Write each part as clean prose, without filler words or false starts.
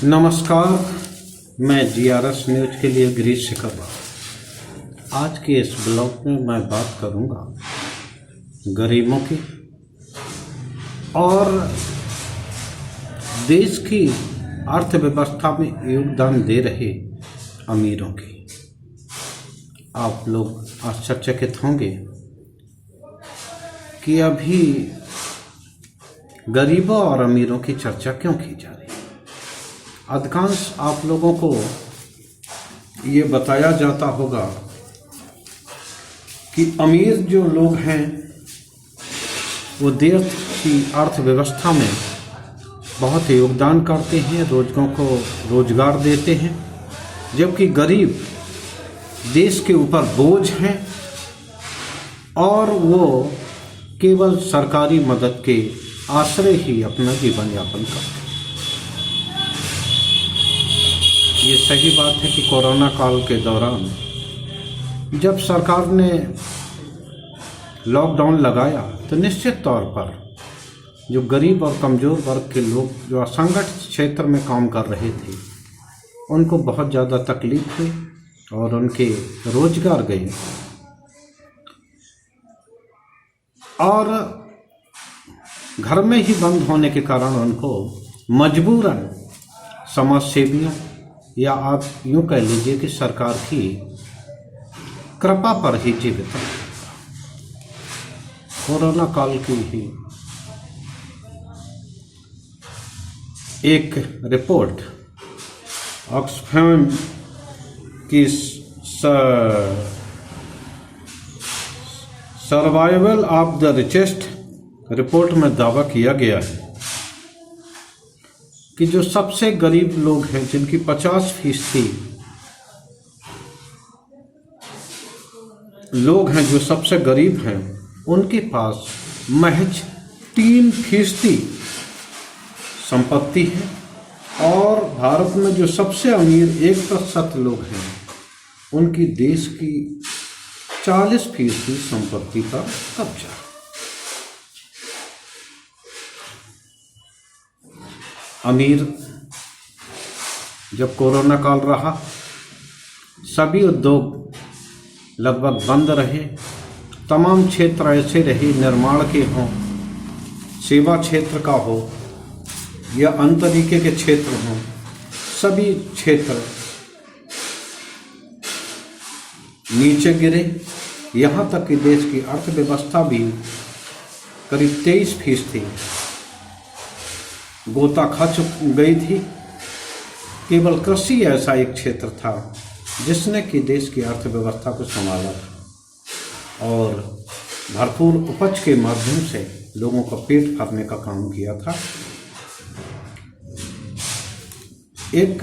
नमस्कार, मैं GRS news के लिए गिरीश शेखर। आज के इस ब्लॉग में मैं बात करूंगा गरीबों की और देश की अर्थव्यवस्था में योगदान दे रहे अमीरों की। आप लोग आश्चर्यचकित होंगे कि अभी गरीबों और अमीरों की चर्चा क्यों की जा रही है। अधिकांश आप लोगों को ये बताया जाता होगा कि अमीर जो लोग हैं वो देश की अर्थव्यवस्था में बहुत योगदान करते हैं, लोगों को रोजगार देते हैं, जबकि गरीब देश के ऊपर बोझ हैं और वो केवल सरकारी मदद के आश्रय ही अपना जीवन यापन करते हैं। ये सही बात है कि कोरोना काल के दौरान जब सरकार ने लॉकडाउन लगाया तो निश्चित तौर पर जो गरीब और कमज़ोर वर्ग के लोग जो असंगठित क्षेत्र में काम कर रहे थे उनको बहुत ज़्यादा तकलीफ हुई और उनके रोजगार गए और घर में ही बंद होने के कारण उनको मजबूरन समाज सेवियों या आप यूँ कह लीजिए कि सरकार की कृपा पर ही जीवित है। कोरोना काल की ही एक रिपोर्ट ऑक्सफैम की survival of the richest report में दावा किया गया है कि जो सबसे गरीब लोग हैं, जिनकी 50% लोग हैं जो सबसे गरीब हैं, उनके पास महज 3% संपत्ति है और भारत में जो सबसे अमीर 1% लोग हैं उनकी देश की 40% संपत्ति का कब्जा। अमीर जब कोरोना काल रहा सभी उद्योग लगभग बंद रहे, तमाम क्षेत्र ऐसे रहे, निर्माण के हों, सेवा क्षेत्र का हो या अन्य तरीके के क्षेत्र हों, सभी क्षेत्र नीचे गिरे। यहाँ तक कि देश की अर्थव्यवस्था भी करीब 23% गोता खा गई थी। केवल कृषि ऐसा एक क्षेत्र था जिसने कि देश की अर्थव्यवस्था को संभाला था और भरपूर उपज के माध्यम से लोगों का पेट भरने का काम किया था। एक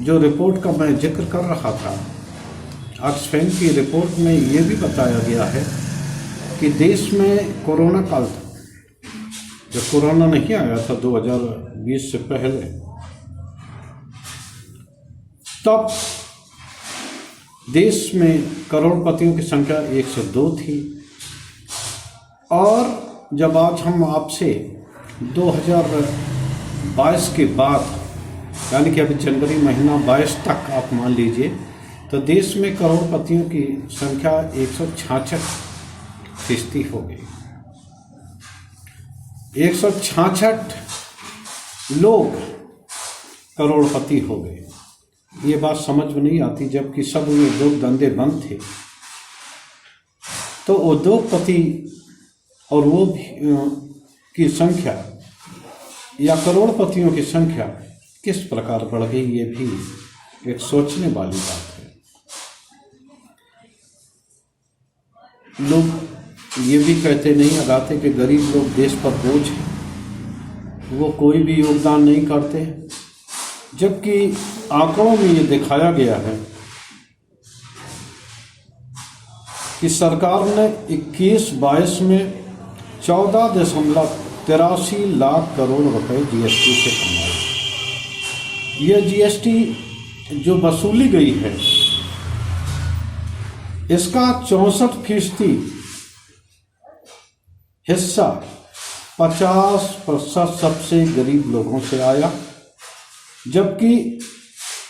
जो रिपोर्ट का मैं जिक्र कर रहा था, ऑक्सफैम की रिपोर्ट में ये भी बताया गया है कि देश में कोरोना काल था, जब कोरोना नहीं आया था 2020 से पहले, तब देश में करोड़पतियों की संख्या 102 थी और जब आज हम आपसे 2022 के बाद यानी कि अभी जनवरी महीना 22 तक आप मान लीजिए, तो देश में करोड़पतियों की संख्या 166% हो गई। 166 लोग करोड़पति हो गए। ये बात समझ में नहीं आती, जबकि सब उद्योग धंधे बंद थे, तो उद्योगपति और वो की संख्या या करोड़पतियों की संख्या किस प्रकार बढ़ गई, ये भी एक सोचने वाली बात है। लोग ये भी कहते नहीं लगाते कि गरीब लोग देश पर बोझ हैं, वो कोई भी योगदान नहीं करते, जबकि आंकड़ों में ये दिखाया गया है कि सरकार ने 21-22 में 14.83 लाख करोड़ रुपए जीएसटी से कमाए। यह जीएसटी जो वसूली गई है इसका 64% हिस्सा 50% सबसे गरीब लोगों से आया जबकि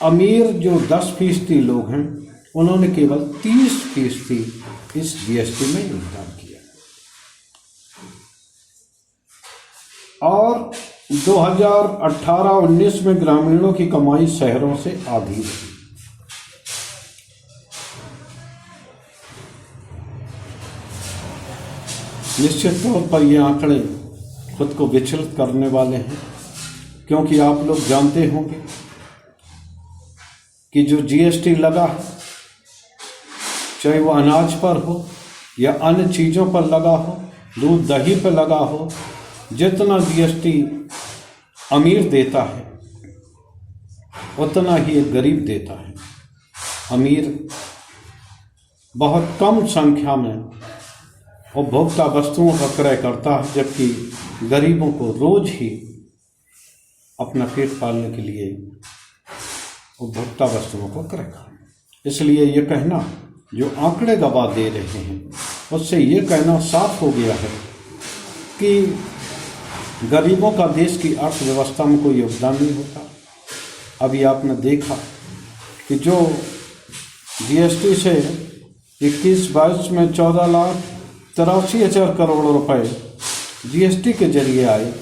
अमीर जो 10% लोग हैं उन्होंने केवल 30% इस जीएसटी में योगदान किया। और 2018-19 में ग्रामीणों की कमाई शहरों से आधी रही। निश्चित तौर पर ये आंकड़े खुद को विचलित करने वाले हैं, क्योंकि आप लोग जानते होंगे कि जो जीएसटी लगा है, चाहे वो अनाज पर हो या अन्य चीज़ों पर लगा हो, दूध दही पर लगा हो, जितना जीएसटी अमीर देता है उतना ही एक गरीब देता है। अमीर बहुत कम संख्या में उपभोक्ता वस्तुओं का क्रय करता है, जबकि गरीबों को रोज ही अपना पेट पालने के लिए उपभोक्ता वस्तुओं को क्रय करना। इसलिए ये कहना जो आंकड़े गवाह दे रहे हैं उससे ये कहना साफ हो गया है कि गरीबों का देश की अर्थव्यवस्था में कोई योगदान नहीं होता। अभी आपने देखा कि जो जीएसटी से 21-22 में 14,83,000 करोड़ रुपए जीएसटी के जरिए आए,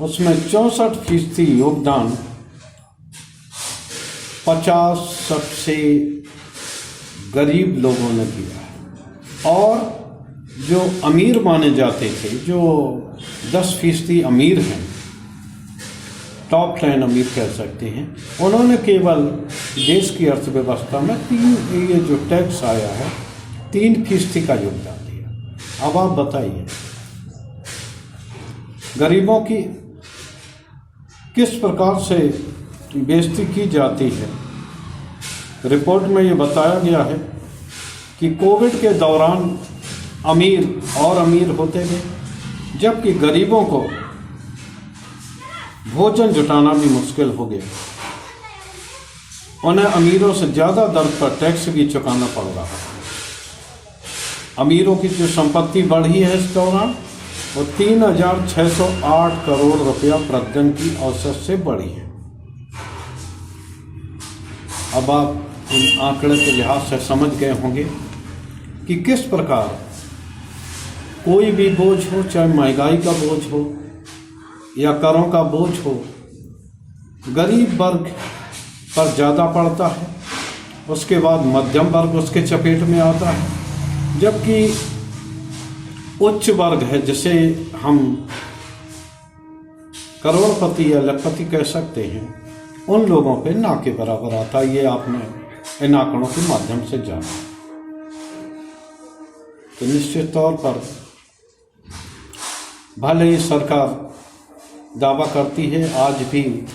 उसमें 64% योगदान 50 सबसे गरीब लोगों ने किया। और जो अमीर माने जाते थे, जो 10% अमीर हैं, टॉप 10 अमीर कह सकते हैं, उन्होंने केवल देश की अर्थव्यवस्था में ये जो टैक्स आया है 3% का योगदान दिया। अब आप बताइए गरीबों की किस प्रकार से बेइज्जती की जाती है। रिपोर्ट में ये बताया गया है कि कोविड के दौरान अमीर और अमीर होते गए, जबकि गरीबों को भोजन जुटाना भी मुश्किल हो गया। उन्हें अमीरों से ज़्यादा दर पर टैक्स भी चुकाना पड़ रहा है। अमीरों की जो संपत्ति बढ़ी है इस दौरान वो 3,608 करोड़ रुपया प्रतिदिन की औसत से बढ़ी है। अब आप इन आंकड़े के लिहाज से समझ गए होंगे कि किस प्रकार कोई भी बोझ हो, चाहे महंगाई का बोझ हो या करों का बोझ हो, गरीब वर्ग पर ज़्यादा पड़ता है, उसके बाद मध्यम वर्ग उसके चपेट में आता है, जबकि उच्च वर्ग है जिसे हम करोड़पति या लखपति कह सकते हैं, उन लोगों पे ना के बराबर आता है। ये आपने इन आंकड़ों के माध्यम से जाना। तो निश्चित तौर पर भले ही सरकार दावा करती है, आज भी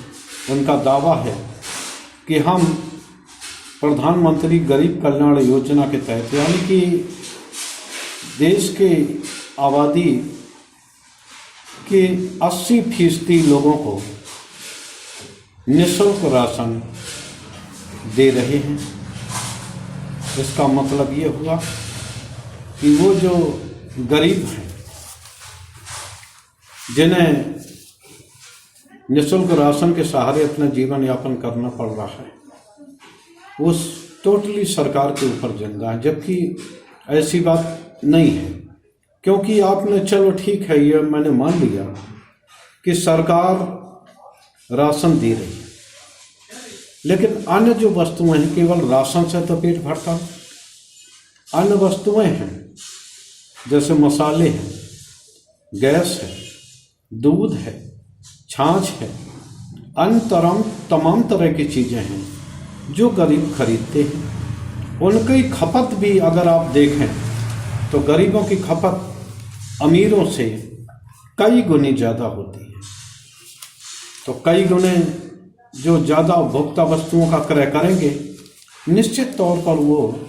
उनका दावा है कि हम प्रधानमंत्री गरीब कल्याण योजना के तहत, यानी कि देश के आबादी के 80% लोगों को निःशुल्क राशन दे रहे हैं। इसका मतलब ये हुआ कि वो जो गरीब हैं जिन्हें निःशुल्क राशन के सहारे अपना जीवन यापन करना पड़ रहा है, वो टोटली सरकार के ऊपर जिम्मेदार है, जबकि ऐसी बात नहीं है। क्योंकि आपने, चलो ठीक है, ये मैंने मान लिया कि सरकार राशन दे रही है, लेकिन अन्य जो वस्तुएं हैं, केवल राशन से तो पेट भरता है। अन्य वस्तुएं हैं जैसे मसाले हैं, गैस है, दूध है, छाछ है, अन्य तमाम तरह की चीज़ें हैं जो गरीब खरीदते हैं। उनकी खपत भी अगर आप देखें तो गरीबों की खपत अमीरों से कई गुनी ज़्यादा होती है। तो कई गुने जो ज़्यादा उपभोक्ता वस्तुओं का क्रय करेंगे, निश्चित तौर पर वो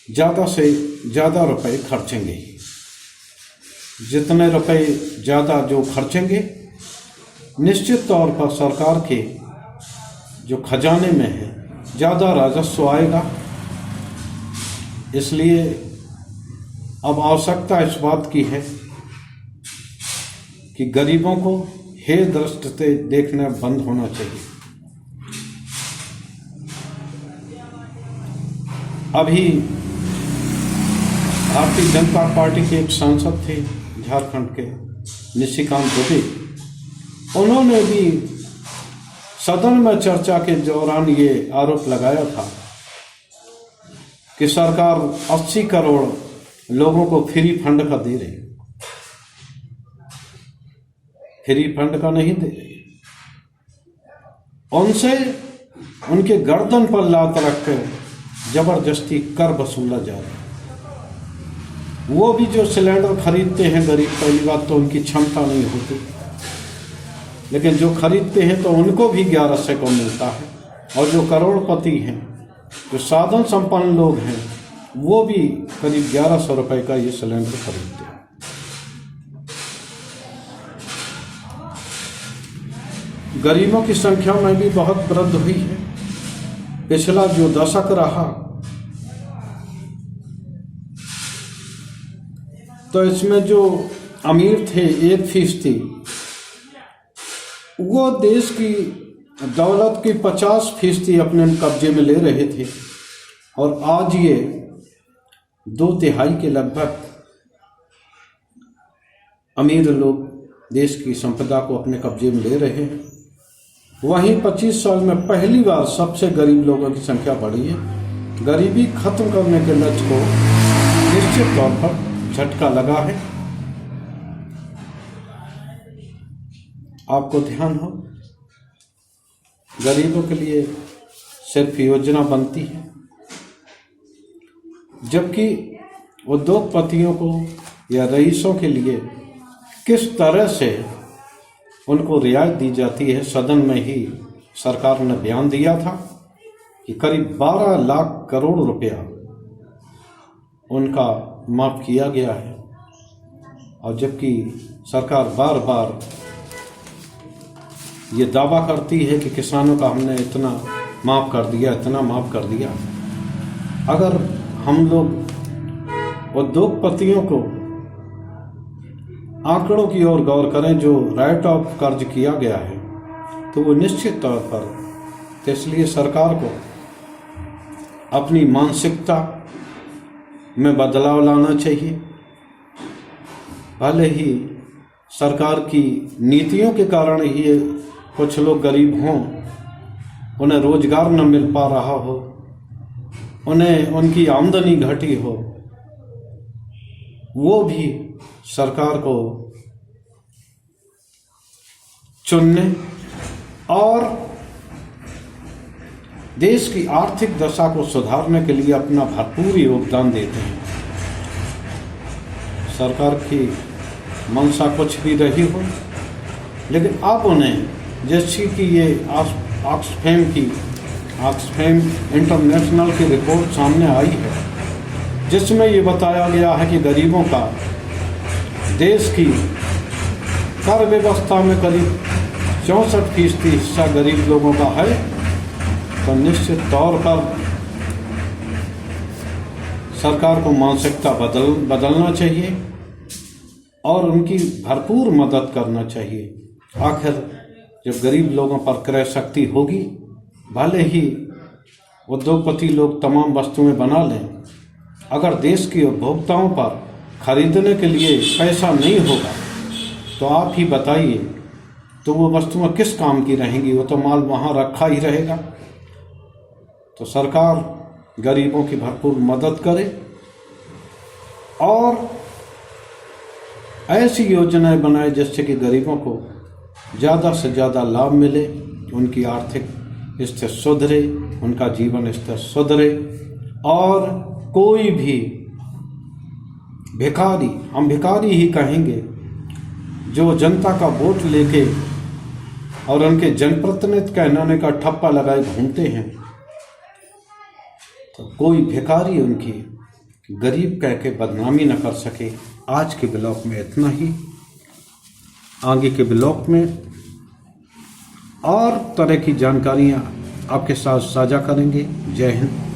ज़्यादा से ज़्यादा रुपए खर्चेंगे ही। जितने रुपए ज़्यादा जो खर्चेंगे, निश्चित तौर पर सरकार के जो खजाने में है ज़्यादा राजस्व आएगा। इसलिए अब आवश्यकता इस बात की है कि गरीबों को हेय दृष्टि से देखना बंद होना चाहिए। अभी भारतीय जनता पार्टी के एक सांसद थे झारखंड के, निशिकांत दुबे, उन्होंने भी सदन में चर्चा के दौरान ये आरोप लगाया था कि सरकार 80 करोड़ लोगों को फ्री फंड का दे रही, फ्री फंड का नहीं दे रही, उनसे उनके गर्दन पर लात रखकर जबरदस्ती कर वसूला जा रहा है। वो भी जो सिलेंडर खरीदते हैं गरीब, पहली बात तो उनकी क्षमता नहीं होती, लेकिन जो खरीदते हैं तो उनको भी 1100 को मिलता है, और जो करोड़पति हैं, जो साधन संपन्न लोग हैं, वो भी करीब 1100 रुपए का ये सिलेंडर खरीदते हैं। गरीबों की संख्या में भी बहुत वृद्धि हुई है। पिछला जो दशक रहा तो इसमें जो अमीर थे 1%, वो देश की दौलत की 50% अपने कब्जे में ले रहे थे, और आज ये 2/3 के लगभग अमीर लोग देश की संपदा को अपने कब्जे में ले रहे हैं। वहीं 25 साल में पहली बार सबसे गरीब लोगों की संख्या बढ़ी है। गरीबी खत्म करने के लक्ष्य को निश्चित तौर पर झटका लगा है। आपको ध्यान हो, गरीबों के लिए सिर्फ योजना बनती है, जबकि उद्योगपतियों को या रईसों के लिए किस तरह से उनको रियायत दी जाती है। सदन में ही सरकार ने बयान दिया था कि करीब 12 लाख करोड़ रुपया उनका माफ किया गया है, और जबकि सरकार बार बार ये दावा करती है कि किसानों का हमने इतना माफ कर दिया, इतना माफ कर दिया। अगर हम लोग उद्योगपतियों को आंकड़ों की ओर गौर करें जो राइट ऑफ कर्ज किया गया है, तो वो निश्चित तौर पर, तो इसलिए सरकार को अपनी मानसिकता में बदलाव लाना चाहिए। भले ही सरकार की नीतियों के कारण ही कुछ लोग गरीब हों, उन्हें रोजगार न मिल पा रहा हो, उन्हें उनकी आमदनी घटी हो, वो भी सरकार को चुनने और देश की आर्थिक दशा को सुधारने के लिए अपना भरपूर योगदान देते हैं। सरकार की मंशा कुछ भी रही हो, लेकिन अब उन्हें, जैसे कि ये ऑक्सफैम इंटरनेशनल की रिपोर्ट सामने आई है, जिसमें ये बताया गया है कि गरीबों का देश की कर व्यवस्था में करीब 64% हिस्सा गरीब लोगों का है, तो निश्चित तौर पर सरकार को मानसिकता बदलना चाहिए और उनकी भरपूर मदद करना चाहिए। आखिर जब गरीब लोगों पर क्रय शक्ति होगी, भले ही उद्योगपति लोग तमाम वस्तुएं बना लें, अगर देश के उपभोक्ताओं पर खरीदने के लिए पैसा नहीं होगा तो आप ही बताइए, तो वो वस्तुएं किस काम की रहेंगी? वो तो माल वहाँ रखा ही रहेगा। तो सरकार गरीबों की भरपूर मदद करे और ऐसी योजनाएं बनाए जिससे कि गरीबों को ज़्यादा से ज़्यादा लाभ मिले, उनकी आर्थिक स्थिति सुधरे, उनका जीवन स्तर सुधरे, और कोई भी भिखारी, हम भिखारी ही कहेंगे, जो जनता का वोट लेके और उनके जनप्रतिनिधि कहलाने का ठप्पा लगाए घूमते हैं, तो कोई भिखारी उनकी गरीब कह के बदनामी न कर सके। आज के ब्लॉग में इतना ही। आगे के ब्लॉग में और तरह की जानकारियाँ आपके साथ साझा करेंगे। जय हिंद।